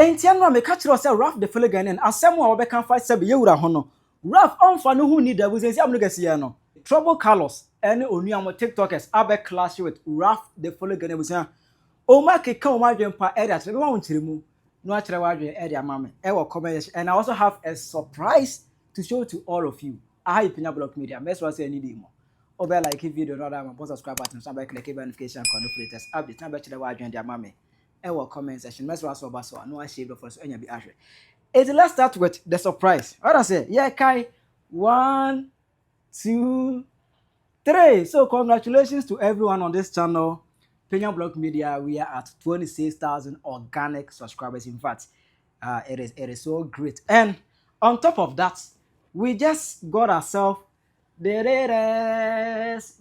entiano me catch yourself Raf the Filigan and asemo we can fight sebe yewura ho no. Raf onfa no hu ni da buzensi amnugasiye no. Trouble Carlos any onuamo TikTokers abe clash with Raf the Filigan buzen. O ma ke kan o ma dwen pa area tebe wa nchiremu. No actually wadwen area mama. E wo comment and I also have a surprise to show to all of you. I Penyah Block Media. Best was any day more. Over like video no other man subscribe button so click the notification on the latest update. Now better wadwen dia mama. Our comment section. Let's was over so no I shave for so any be ashe. Let's start with the surprise. What I say? Yeah, Kai. 1, 2, 3. So congratulations to everyone on this channel. Penyah Block Media. We are at 26,000 organic subscribers. In fact, it is so great. And on top of that, we just got ourselves the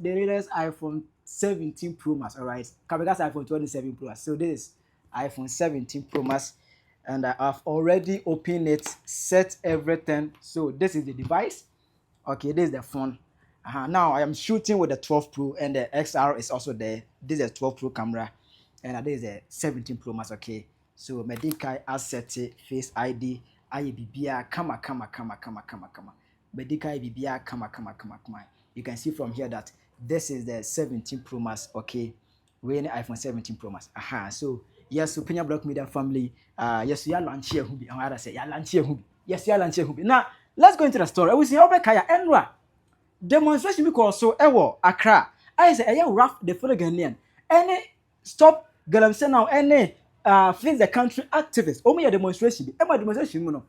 latest iPhone 17 Pro Max. All right, that's iPhone 27 Pro Max. So this is iPhone 17 Pro Max, and I've already opened it, set everything. So this is the device. Okay, this is the phone. Now I am shooting with the 12 Pro, and the XR is also there. This is a 12 Pro camera, and this is a 17 Pro Max. Okay, so medical asset Face ID, IBBA, kama. Medical IBBA, kama. You can see from here that this is the 17 Pro Max. Okay, we're in the iPhone 17 Pro Max. So yes, so Penyah Block Media family. Yes, we are launch here. Yes, we are launch here. Now let's go into the story. We see how Kaya Enra demonstration because so ewo Accra. I say eya Raf the Filigan. Any stop Galamsey now. Any flees the country activists. Omo your demonstration. Ema demonstration no.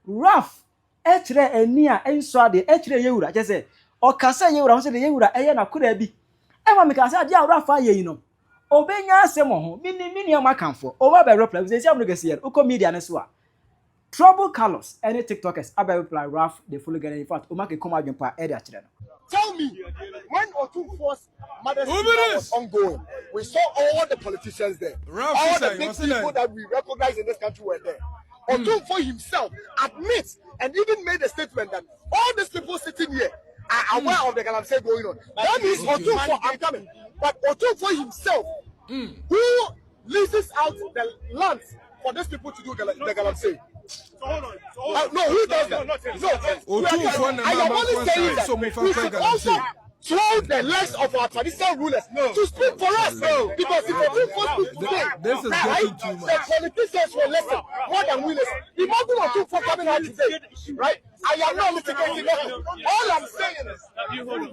Raf etre enia enso de etre yewura. Just say o kasa yewura. O say the yewura eya na kuda bi. Ema me kasa dia Raf aye yi no. Obenya asem ho mini amakanfo over by reply we say amnugasiye uko media ne so a Trouble Carlos any TikTokers about reply Raf the Filigan. In fact o ma ke come adwen pa area kire no. Tell me, when Otumfuo's mother's was ongoing, we saw all the politicians there. All the big people that we recognize in this country were there. Otumfuo himself admits and even made a statement that all these people sitting here are aware of the Galamsey going on. That means Otumfuo, I'm coming. But Otumfuo himself, who leases out the land for these people to do the Galamsey. So hold on. No, who does that? I am only saying that we should also throw the legs of our traditional rulers to speak for us. Because if Otumfuo speaks today, the politicians will listen more than we listen. Imagine Otumfuo coming out today, right? I am not litigating nothing. All I'm saying is,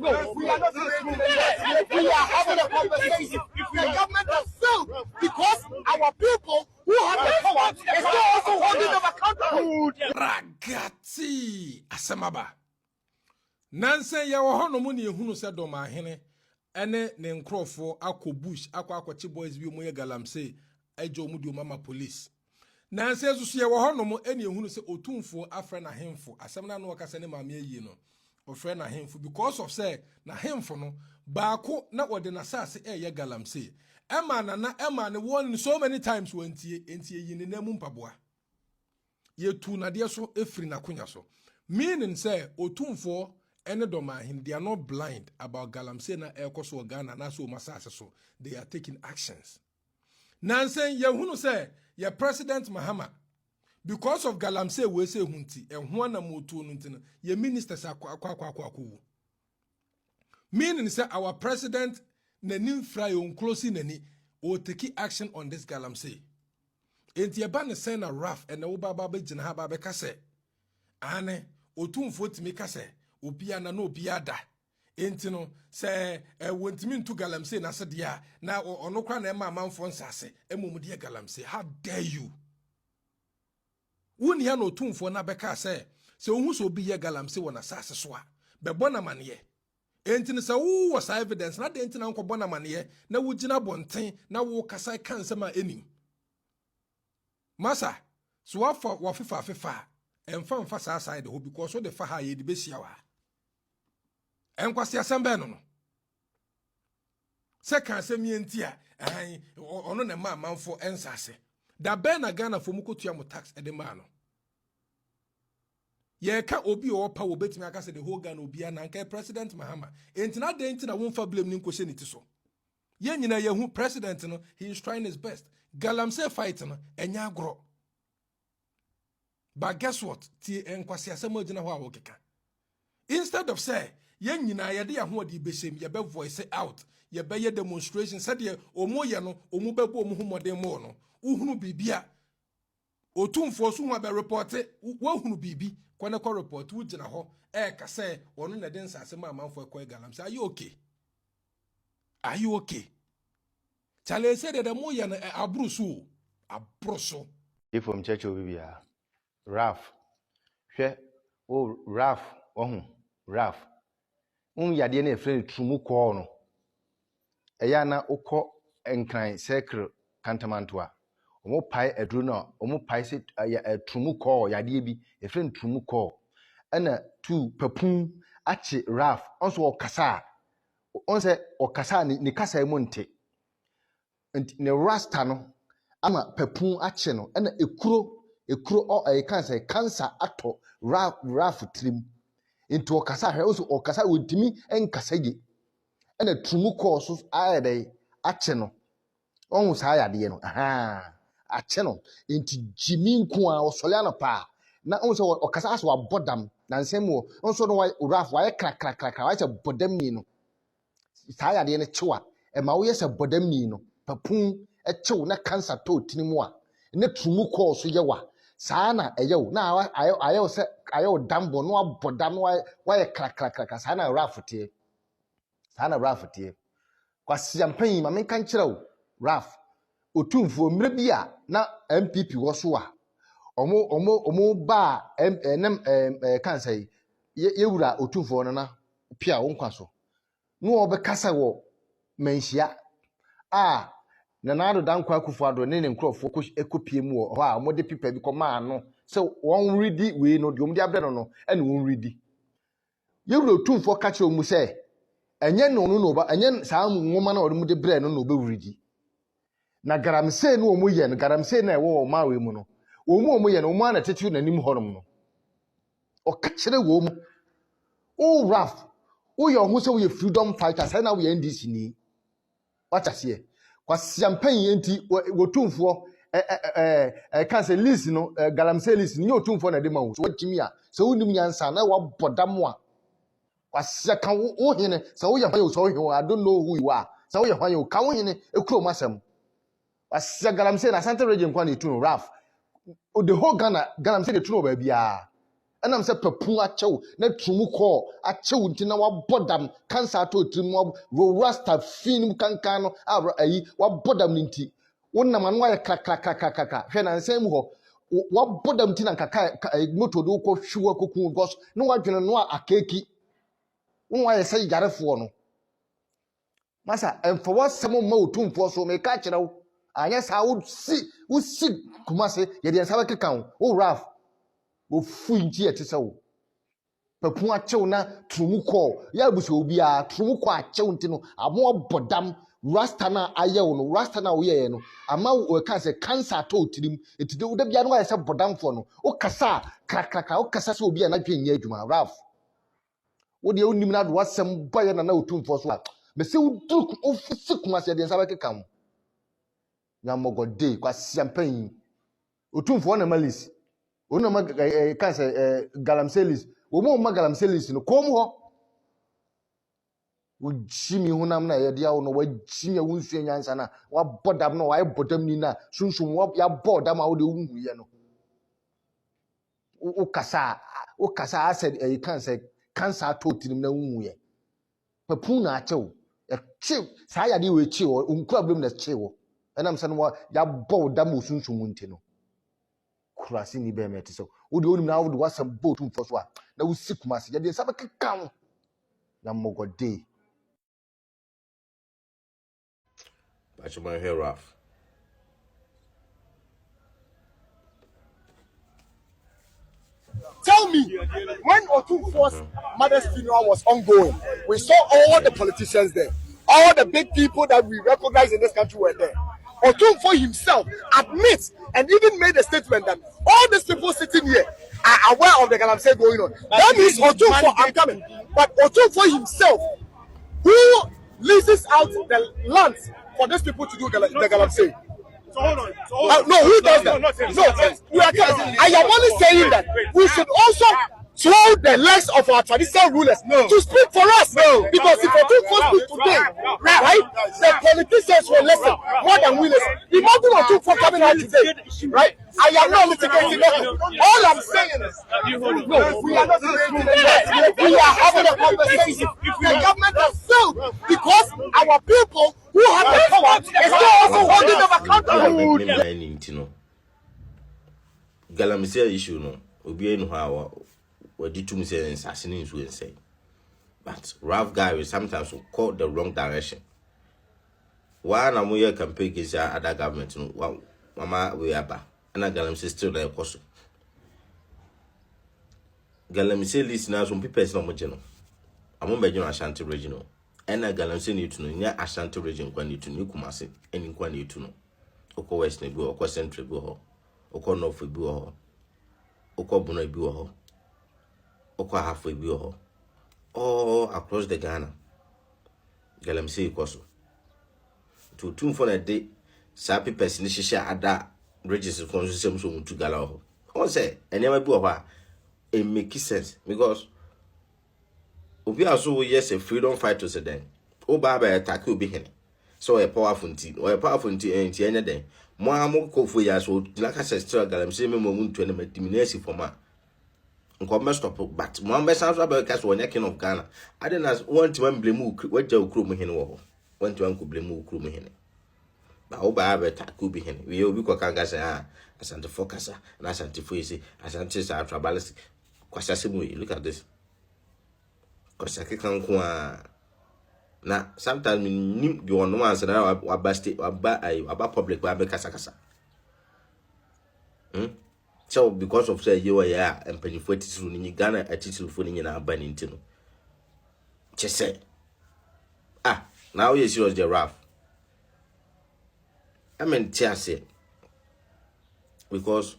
no, we are not litigating. We are having a conversation. The government has failed because our people who have the power is not also holding them accountable. Ragati asemaba. Nansen ya wo hono mu ne ehunu se doma hene ene ne nkrofo akọ bush akọ boys bi omoye Galamsey ejo mu di mama police. Nansen susu ya wo hono mu ene ehunu se Otumfuo afre na hemfo asem na no wakasa ne maame ayi no ofre na hemfo because of say na hemfo no baako na ode na sase eye Galamsey ema ne won so many times wantie entie yi ne namu mpaboa ye tu na de so efri na konya so meaning say Otumfuo ene doma him they are not blind about Galamsey na ekoso Ghana na so masase so they are taking actions. Nansen ye hunu say ye President Mahama because of Galamsey we say hunti ehua na motu no ntina ye ministers akwa meaning say our president nanim fry on closing nani or take action on this Galamsey. Enti ye ba ne say na Raf and wo baba be gina ha ba be kase ane Otumfuo timi kase obia na no obia da enti no se wontimi ntu Galamsey na se dia na ono kwa na ema amanfo nsase emom de Galamsey. How dare you? Woni ya no Otumfuo na beka se ohu so obi ye Galamsey wona sase so a bebo na mane enti no se wo was evidence na de enti na nkobɔ na mane na wo gina bonten na wo kasa kanse ma enim masa so wafa emfa saa side ho because so the fa ha ye de besia wa enkwase asembe no se kan se mienti a ono na ma manfo ensase da be na Ghana fo mukotua mo tax e de ma no ye ka obi o pa wo betimi aka se the whole Ghana obi na nka President Mahama entina de entina wo mfa blame ni nkose ni ti so ye nyina ye hu president no he is trying his best Galamsey fight no enya agro But guess what? Tie enkwasi asemo gina ho awokeka. Instead of say, yen nyina ye de ho de beshem ye be voice out, ye be ye demonstration said ye omo ye no omo bebo omo humode mo no. Uhunu bibia. Otumfuo so ho be report wo hunu bibi kwane ko report wo gina ho ka say onu na den sase ma amanfo ko galam say are you okay? Are you okay? Chale said that mo ye no abruso abroso. If from church obibia Raf hwe o Raf Raf yade na efre trumu ko no eya na ukọ enkran circle kantamanto a omo pai edru no omo pai se trumu ko yade bi efre trumu ko ana tu papun achi Raf onso okasa onse okasa ni kasa mu nte ne rasta no ama papun achi no ana ekuro o kan say cancer ato Raf trim into okasa hwe onso okasa wotimi enkasa ye ana trumu ko so ayede ache no onhu sa ayade no ache no into gyimii nko a osole anapa na onhu so okasa aso abodam na nsem wo onso no Raf wa krakrakrakra wa che bodam ni no sa ayade no chewa e ma wo yesa bodam ni no papun chew na cancer to tinimu a na trumu ko so yewa saa na eyew na ayew se ayew dambo no abodam wa krakrakrakra saa na Raf tie sana Raf tie kwasi ampan ma men kan kire wo Raf Otumfuo mre bi a na MPP wo so a omo ba nem kan say yewura Otumfuo no na pia wo nkwa so no obekasa wo manhia a na nado dankwa akufo ado ne nkrofo ekopie mu ho a omo de pipa bi koma ano so won redi we no de omo de abre no ene won redi yewura Otumfuo ka kire mu say enye no ba enye saa nwoma na ode mu de bre no be wuridi na garamse no omo ye no garamse na ewo ma we mu no omo ye no omo ana tetu na nim horom no o ka kire wo mu o Raf o ye ho se wo ye freedom fighter sai na wo ye NDC ni watase kwa siampan enti Otumfuo kan se list no garamse list ni Otumfuo na de ma wo so gyimii a so wonim nyansa na wo bodam a wasia kan wo hene so wo ye hwan so wo I don't know who you are so wo ye hwan you kan wo hene ekuro masem wasia galamse na Asante region kwa na tuno Raf o the whole galamse de tuno ba bia enam se papun achew na trumu ko achew nti na wabodam cancer to trimu rasta film kankan no ayi wabodam nti wonnam anu aye kakakakaka hwe na nsem ho wabodam nti na kaka moto do ko hwiwa kokun gos no wadwene no akeki won say yarefo no masa emfo wasem ma Otumfuo so me ka kire wo anya sa wo si kumase ye de nsa bekekan wo Raf wo fu nji etese wo papun achew na trumu ko ya buso obi a trumu ko achew ntino amo bodam rasta na ayew no rasta na wo ye no ama wo ka se cancer to tirim etide wo da bia no wa se bodamfo no wo kasa krakraka wo kasa se obi a na dwen adwuma Raf wo de onim na do wasem boye na Otumfuo so me se wo duk ofisi kumase de nsa bekekan na mogode kwa siampan Otumfuo na malis ona ma kan se galamselis wo mo ma galamselis no kom ho wo gyimii hunam na ye dia wo no wa gyimii wo nsu nyansa na wa bodam no wa bodam ni na sunsun wo ya bodam a wo de wu ye no wo kasa ased kan se cancer to tinim na wu ye papun na achew e chew sa ya de we chew unku ablem na chew enam se no ya bodam sunsun mu nti no kurasi ni be meti so wo de onim na wo de wasam bo Otumfuo so a na wo sikumase ye de nsa bekekan na mogode Bachman here, Raf. Tell me, when Otumfuo's mother's funeral was ongoing, we saw all the politicians there. All the big people that we recognize in this country were there. Otumfuo himself admits and even made a statement that all these people sitting here are aware of the galamsey going on. That means Otumfuo, I'm coming. But Otumfuo himself, who leases out the lands for these people to do the galamsey. No, who does that? No, we are. I am only saying that we should also throw the legs of our traditional rulers to speak for us. Because if Otumfuo speak today, right, the politicians will listen more than we listen. Imagine Otumfuo coming out today, right? I am not litigating nothing. All I'm saying is, no, we are not litigating. We are having a conversation. The government has failed because our people who have the power is not also holding them accountable. Galamsey issue no obi enu ha wa ditum say nsasene nsu ensay. But Ralph Gyae will sometimes call the wrong direction. Why na mo ye campaign against other government no mama we aba na Galamsey still na ekoso. Galamsey list na some people na mo je no amo be no Ashanti region no na Galamsey ni tu no nya Ashanti region kwa ni tu ni Kumasi eni kwa ni tu no okọ west na bi okọ central bi ho okọ north bi ho okọ bono bi ho okọ half bi ho all across the Ghana. Galamsey ikoso to Otumfuo na de sa papers ni hihia ada register for system so mutu gala ho on say enema bi ho a it make sense because obi aso yes a freedom fighter say then o ba attack obi hene so a powerful nti enti enya den mo am ko fo ya so like I said Galamsey me mo muntu na madimnesi for ma nko stop but mo am be san so about so onye king of Ghana I didn't want to blame waja ukru mo hene wo want to blame ukru mo hene ba o ba attack obi hene we obi ko kanga say Asante focus na Asante fo isi Asante sa trabalist kwasa se mo look at this kwasa ke kan ko na sometimes nim the one man say na waba state waba public waba kasa so because of say you are and penifo titulu ni Ghana atitulu fo ni na aba ni ntino che say now you serious the Ralph I mean say because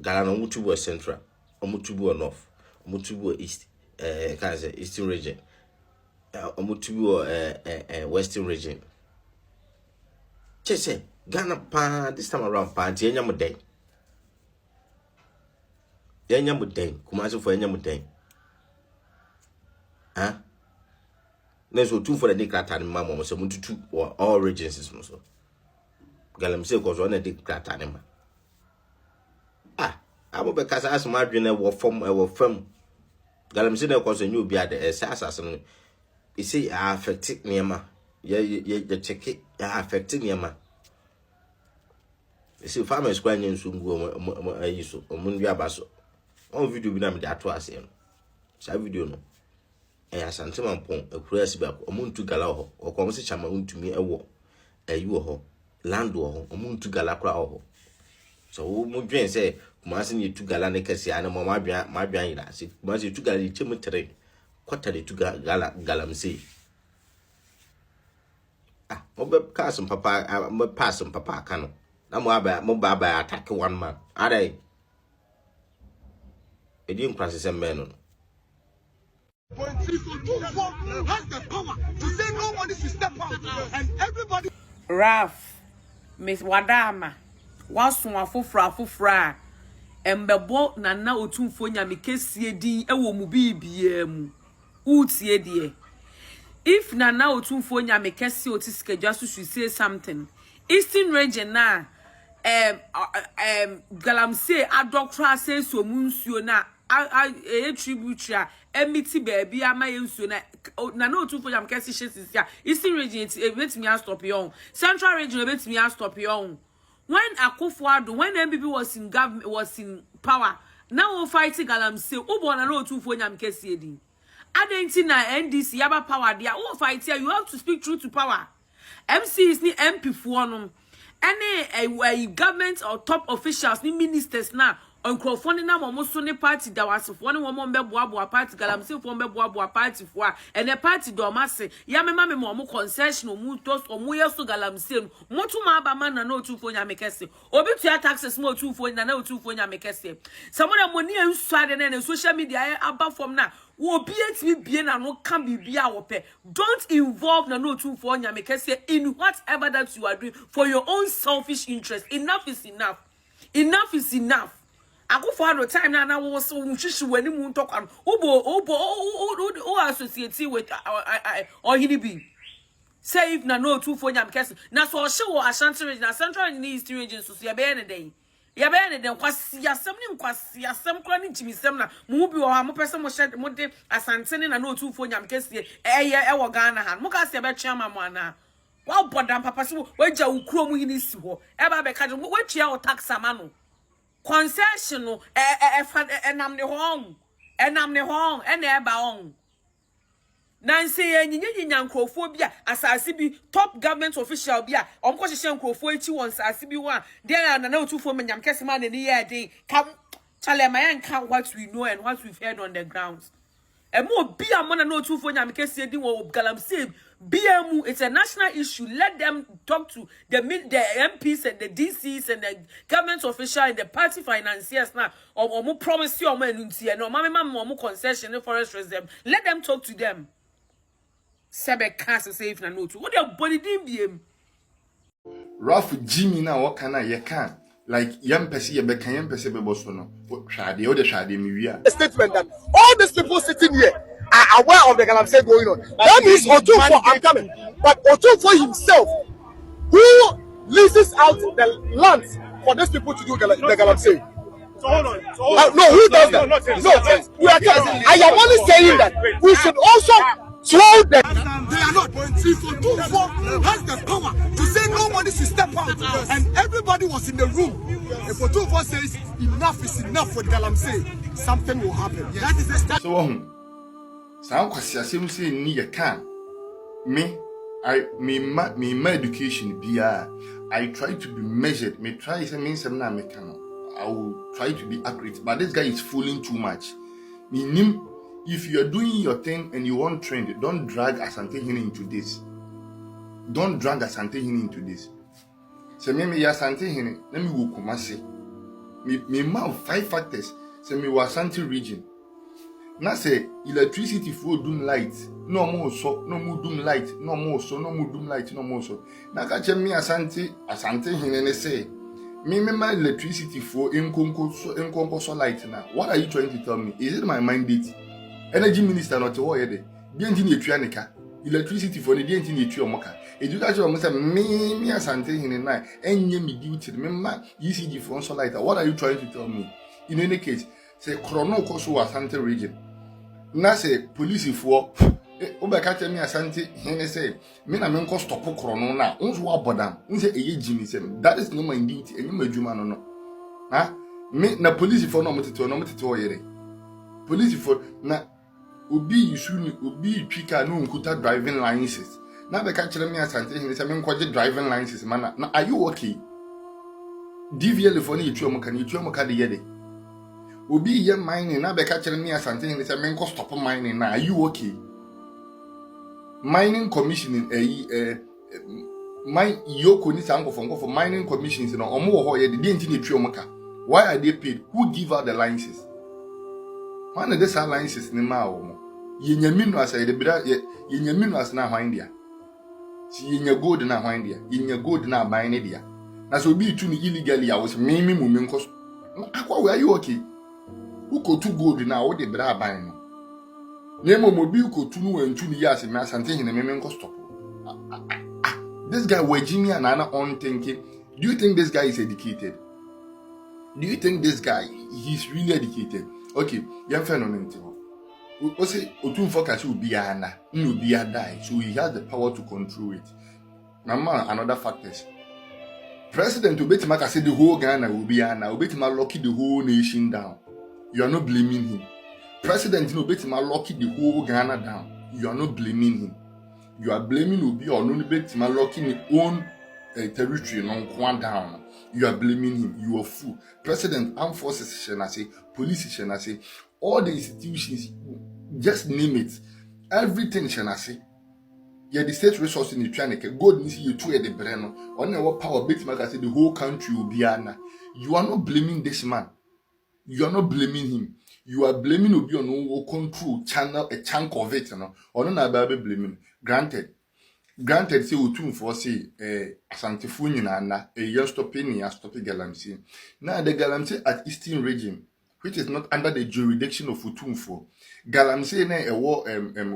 Ghana no mutubu central omutubu north omutubu east can say eastern region omutubu western region che say Ghana pa this time around pa enya muden Kumasi for enya muden na so Otumfuo de krata ni mama mo se mututu all regions is so Galamsey ko so na de krata ni ma abo be kasa asma adwene wo fam Galamsey na ko so nyu obi ade asase no isi affect niema ye check it affect niema isi farmers kwa nyensu ngu ayiso omundu abaso on video bi na me de ato ase no sa video no Asante mampon akura asiba omuntu gala ho okom se chama untumi ewo ayi ho land ho omuntu gala kura ho so mo dwen se Kumasi ni tu gala ne kesi ana mo ma dwan ira se Kumasi tu gala chemu 3 kwata de tu gala Galamsey mo be kasum papa mo passum papa kanu na mo ba attack one man adai edi nkwase se men no has the power to say nobody should step out and everybody. Ralph, Miss Wadama, wasu afufra embebo nana Otumfuo nyame kesie din ewo mu bibia mu utie de if nana Otumfuo nyame kesie otisikejwa so should say something eastern region na Galamsey adokra say so mu nsuo na tributary emiti baby ama yensuo na nana Otumfuo nyame kesie hyesia eastern region betimi stop yon central region betimi stop yon. When Akufo-Addo, when MBB was in government, was in power, now we fighting Galamsey. Ubo na Otumfuo nyame kesie din. Adenti na NDC yaba power dia. We fight here. You have to speak truth to power. MCs ni MP for no. Any government or top officials ni ministers na. Onkrofo na mo so ne party da wasofo ne wo mo mbeboa party Galamsey fo mbeboa party fo a ene party do mase ya mema me mo concession mu tos omu yeso Galamsey mo tuma aba man na Otumfuo nyame kese obi tua taxes mo Otumfuo na Otumfuo nyame kese samona mo ni ensuade na social media aba from na wo be na no can be a wope. Don't involve na no Otumfuo Nyame in whatever that you are doing for your own selfish interest. Enough is enough. Enough is enough. I go for no time now wo so nhwehwe wani mu talk am. Obo associate with or he be. Say if na no Otumfuo Nyame na so hye wo Ashanti region na Central and East region so ya be any day. Ya be ne den kwasi asem kra ni jimisem na mu bi wo ha mo pese mo hye mo de Asantehene na no Otumfuo Nyame kese e wo Ghana ha mo ka se be twa ma mo ana wa bodam papa so waja wo kuro mu hini si ho e ba be ka wo twa wo tax amano concession no enam ne ho e ba on Nancy nyinya nkrofo bia asase bi top government official bia omko hye nkrofo echi won asase bi wa there na Otumfuo Nyame kese ma ne ye dey come chale mayan can what we know and what we've heard on the ground e mo bia mo na Otumfuo Nyame kese di wo galamsey BMU, it's a national issue. Let them talk to the MPs and the DCs and the government officials and the party financiers now. Or promise you or more concession in forest reserve. Let them talk to them. Sebe can't say if na no to. What your body didn't be him. Ralph gyimii na what can I can like young person ye be can young person be boss no. Shade o de shade mi wi a. Statement that all these people sitting here are aware of the galamsey going on. That means Otumfuo, I'm coming. But Otumfuo himself, who leases out the land for these people to do the galamsey. So hold on. No, who does that? No, we are coming. I am only saying that we should also throw them. They are not. If Otumfuo has the power to say nobody should step out, and everybody was in the room, if Otumfuo says enough is enough for the galamsey, something will happen. That is the step. So Sam kwasi asem say ni ye can me my education bia I try to be measured. Me try say me sem na me can I will try to be accurate, but this guy is fooling too much. If you are doing your thing and you want trend, don't drag Asantehene into this. Don't drag Asantehene into this. Say me Asantehene, let me wo Kumasi. Me ma 5 factors. Say me wa Asante region. Na say electricity for doom light, no more so, no more doom light, no more so, no more doom light, no more so. Na ka chem me Asantehene ne say, me my electricity for enkonko so light na. What are you trying to tell me? Is it my mandate? Energy minister not to here dey. Dey nti na etua nika. Electricity for dey nti na etua omoka. Education omo say me Asantehene na enye me duty. Me ma ECG for so light. What are you trying to tell me? In any case, say chrono koso Asante region. Na say police for obeka tell me Asantehene say me na me nko stop chrono na unso abodam unse eye gyimii say that is no my duty enye madwuma no ha me na police for no motete yere police for na obi yisuni obi twika no nkuta driving licenses na beka tell me Asantehene say me nko driving licenses man na are you okay DVL for ni etuomo ka de yede obi ye mining na beka tell me Asantehene say me nko stop mining na are you okay mining commissioning my yoko ni sango for mining commissions no omo wo ho ye de nti na etuomo ka why are they paid who give out the licenses one of these licenses ni ma wo ye nyaminu asa ye de bira ye nyaminu asa na hwan dia si ye nya gold na hwan dia ye nya gold na ban ne dia na so bi tu ni illegally a wo se me nko akwa we are you okay who ko tu gold na wo de bira ban no Nemo mobi ko tunu entu ni yase me Asantehene me nko stop. This guy gyimii and on thinking. Do you think this guy is educated? Do you think this guy he's really educated? Okay, yam fe no nti ho. O say Otumfuo kasi obi ana, no obi die, so he has the power to control it. Now another factors. President Obetima ka say the whole Ghana obi ana, Obetima lock the whole nation down. You are not blaming him. President Obetima lock the whole Ghana down. You are not blaming him. You are blaming Obi or no Obetima locking his own territory non down. You are blaming him. You are fool. President, armed forces say, police say, all the institutions, just name it. Everything say. Yeah, the state resource in the Trinity, God needs you to the brand. On our power, Obetima say the whole country will be ana. You are not blaming this man. You are not blaming him. You are blaming Obi on who control channel a chunk of it, you know. Or not about blaming. Granted, say Otumfuo say Asantehene nyina na e stopping ya stopping Galamsey. Now the Galamsey at Eastern region, which is not under the jurisdiction of Otumfuo. Galamsey na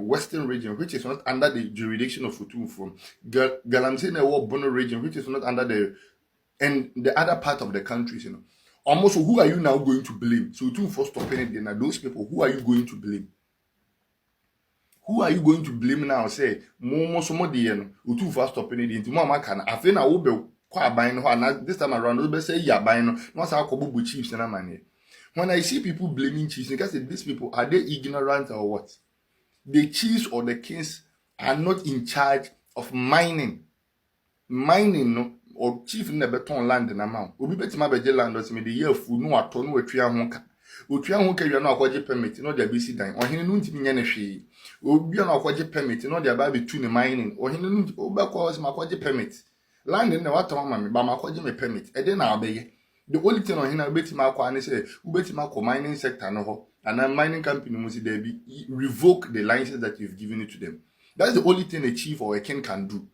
Western region, which is not under the jurisdiction of Otumfuo. Galamsey na Bono region, which is not under the other part of the countries, you know. Almost, who are you now going to blame? So Otumfuo stopping it, then those people, who are you going to blame? Who are you going to blame now? Say, more somebody, Otumfuo stopping it into Mama can. I think I will be quite buying her. This time around, they'll say, yeah, buying. Not how Kobu chiefs and money. When I see people blaming chiefs, because these people, are they ignorant or what? The chiefs or the kings are not in charge of mining. Mining, no, or chief in the beton land in amount. Obi beti ma beje land or me the year food no ato no atria honka. Otria honka you na akwaje permit no dia besi dan. Ohene no ntimi nya na hwe. Obi na akwaje permit no dia ba be tu ne mining. Ohene no obekwa was ma akwaje permit. Land na wato ma me ba ma akwaje me permit. E dey na abeye. The only thing ohene beti ma akwa ne say ubeti ma ko mining sector no ho. And a mining company must there be revoke the license that you've given it to them. That's the only thing a chief or a king can do.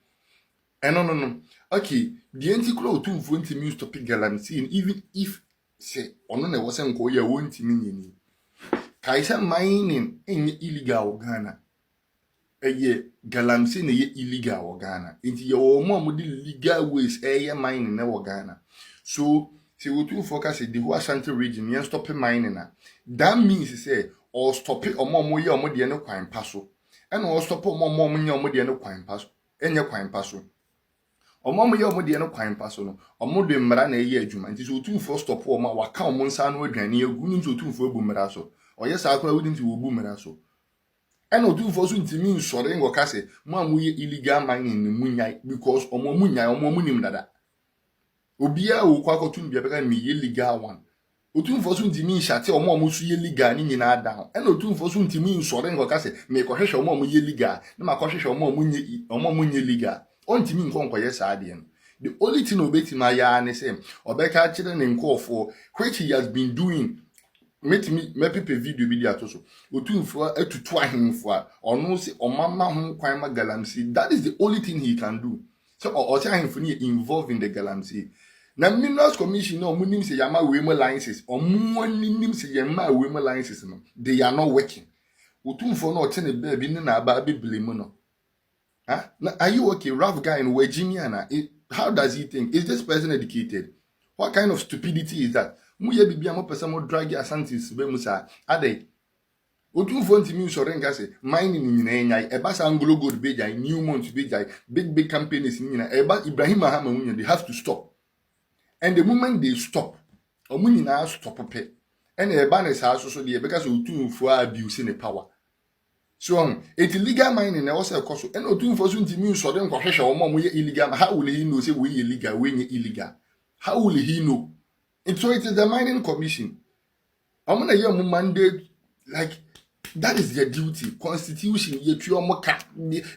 And no. Okay, the anti-cloud to Otumfuo stop Galamsey, even if say on no wasn't go ya won't mean Kaisa mining in illegal Ghana. A year Galamsey illegal Ghana. Into your mom legal ways mining in Ghana. So see Otumfuo the whole Ashanti region and stop mining. That means say or stop it or more ya more the quine passo. And or stop more more the quine passo. And your quine passo. Omo ye omo de no kwan paso no omo de mmara na eye adwuma nti so Otumfuo stop o ma waka omo nsa no adwane agu nti Otumfuo ebu mmara so oye sa akwa wudi nti wo bu mmara so ena Otumfuo so ntimi nsore ngo kase mo amuye illegal mining ni munyai because omo munyai omo munim dada obia wo kwa kotum bia beka mi ye legal one Otumfuo so ntimi nhyate omo so ye legal ni nyina ada ena Otumfuo so ntimi nsore ngo kase me ko hwehwe omo ye legal na ma ko hwehwe omo munye legal. Ontimi nkonko yes ade. The only thing obeti ma ya ne say obeka kire ne nkofo which he has been doing me people video bi dia to so Otumfuo atutu ahemfo a ono se omama ho kwan ma Galamsey. That is the only thing he can do. So o say ahemfo ni involved in the Galamsey. Na Minerals Commission no munim se yama wema licenses omunim se yama wema licenses no they are not working. Otumfuo no tene ba bi ne na aba blame no. Huh? Now, are you okay? Rough guy in gyimii. How does he think? Is this person educated? What kind of stupidity is that? Muye bibi amo person mo drag asantis be musa. Ade. Otumfuo ntimi usorenga se mining ni nyina enyai. Eba sa Anglo Gold be jai, Newmont be jai, big companies ni nyina. Eba Ibrahim Mahama munya, they have to stop. And the moment they stop, omu nyina stop pe. And eba ne sa so de because Otumfuo abuse ne power. So it's illegal mining na also cost and Otumfuo so ntimi so dem kwahwehwe omo mo ye illegal. How will he know say we illegal we illegal? How will he know? And so it is the mining commission. I'm gonna hear mandate like that is their duty. Constitution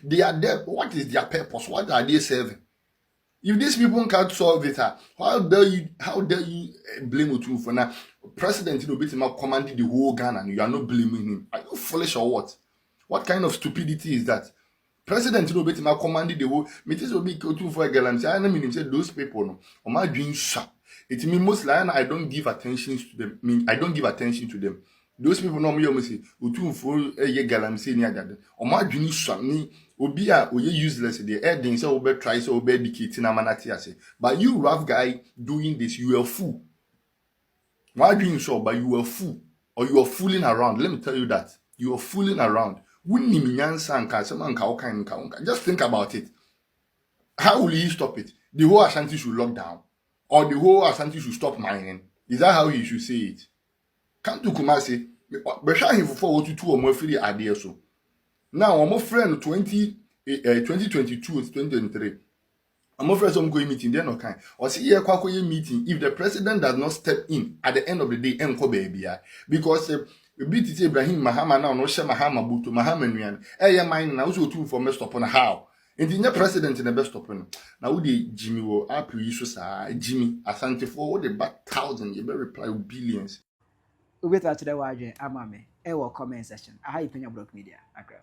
they are there. What is their purpose? What are they serving? If these people can't solve it, how dare you blame Otumfuo now? President Obitima commanded the whole Ghana and you are not blaming him. Are you foolish or what? What kind of stupidity is that? President Obitima commanded the whole. Metis will be Otumfuo Galamsey. I mean, say those people no. Am I doing sharp? It means most lion I don't give attention to them. I don't give attention to them. Those people no me say Otumfuo Galamsey ni agade. Am I doing sharp ni? Obia oye useless the heading say obe try say obe educate na manati ase. But you rough guy doing this, you are a fool. Why doing so? But you are a fool or you are fooling around. Let me tell you that you are fooling around. Just think about it. How will he stop it? The whole Ashanti should lock down, or the whole Ashanti should stop mining. Is that how he should say it? Come to Kumasi, but shall him for 2 or more free ideas so. Now, I'm friend 2022 2023. I'm afraid some going meeting there no kind. Or see here kwakoye meeting if the president does not step in at the end of the day enko baby because BTT Ibrahim Mahama now no share Mahama buto Mahama nuan mine na also Otumfuo messed up on how and the president in the best up now wo the gyimii wo apple so sa gyimii Asantehene wo the back 1,000 you better reply with billions ubeta chede waje ama me e wo comment section aha Penyah Block Media akra